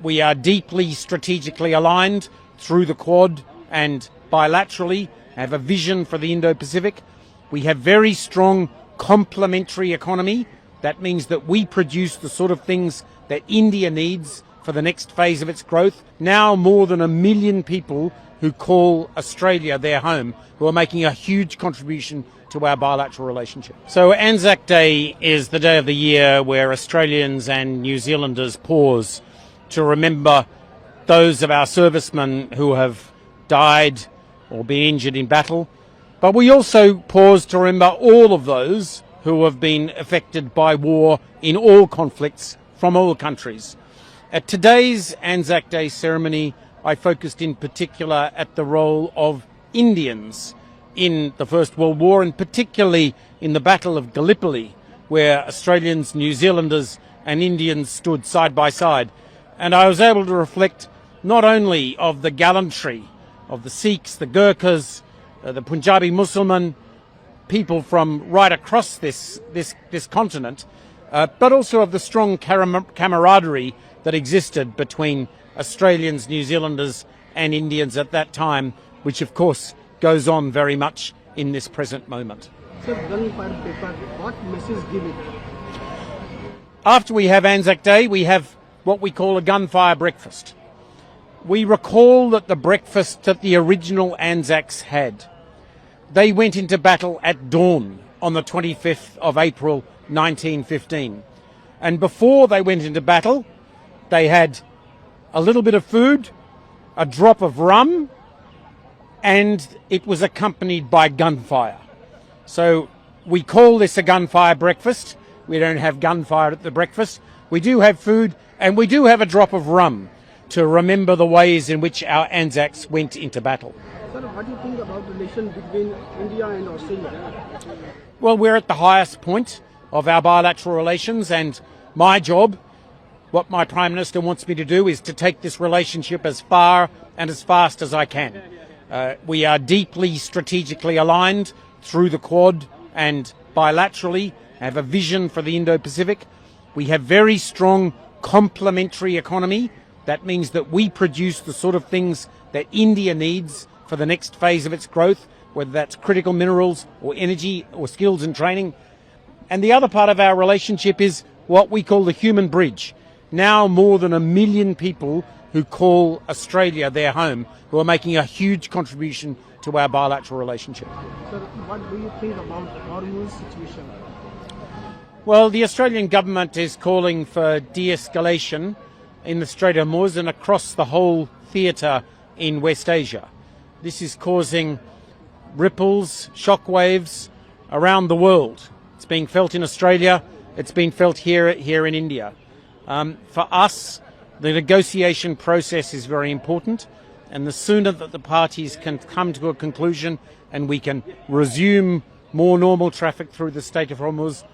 We are deeply strategically aligned through the Quad and bilaterally, have a vision for the Indo-Pacific. We have very strong complementary economy. That means that we produce the sort of things that India needs for the next phase of its growth. Now more than 1 million people who call Australia their home, who are making a huge contribution to our bilateral relationship. So Anzac Day is the day of the year where Australians and New Zealanders pause to remember those of our servicemen who have died or been injured in battle. But we also pause to remember all of those who have been affected by war in all conflicts from all countries. At today's Anzac Day ceremony, I focused in particular at the role of Indians in the First World War, and particularly in the Battle of Gallipoli, where Australians, New Zealanders and Indians stood side by side. And I was able to reflect not only of the gallantry of the Sikhs, the Gurkhas, the Punjabi Musliman, people from right across this continent, but also of the strong camaraderie that existed between Australians, New Zealanders and Indians at that time, which of course goes on very much in this present moment. Sir, gunfire paper, what message give it? After we have Anzac Day, we have what we call a gunfire breakfast. We recall that the breakfast that the original Anzacs had. They went into battle at dawn on the 25th of April 1915. And before they went into battle, they had a little bit of food, a drop of rum, and it was accompanied by gunfire. So we call this a gunfire breakfast. We don't have gunfire at the breakfast. We do have food, and we do have a drop of rum to remember the ways in which our Anzacs went into battle. Sir, what do you think about the relation between India and Australia? Well, we're at the highest point of our bilateral relations, and my job, what my Prime Minister wants me to do, is to take this relationship as far and as fast as I can. We are deeply strategically aligned through the Quad and bilaterally, have a vision for the Indo-Pacific. We have very strong complementary economy. That means that we produce the sort of things that India needs for the next phase of its growth, whether that's critical minerals or energy or skills and training. And the other part of our relationship is what we call the human bridge. Now more than 1 million people who call Australia their home, who are making a huge contribution to our bilateral relationship. Sir, what do you think about Hormuz situation? Well, the Australian government is calling for de-escalation in the Strait of Hormuz and across the whole theatre in West Asia. This is causing ripples, shockwaves around the world. It's being felt in Australia, it's been felt here in India. For us, the negotiation process is very important, and the sooner that the parties can come to a conclusion and we can resume more normal traffic through the Strait of Hormuz,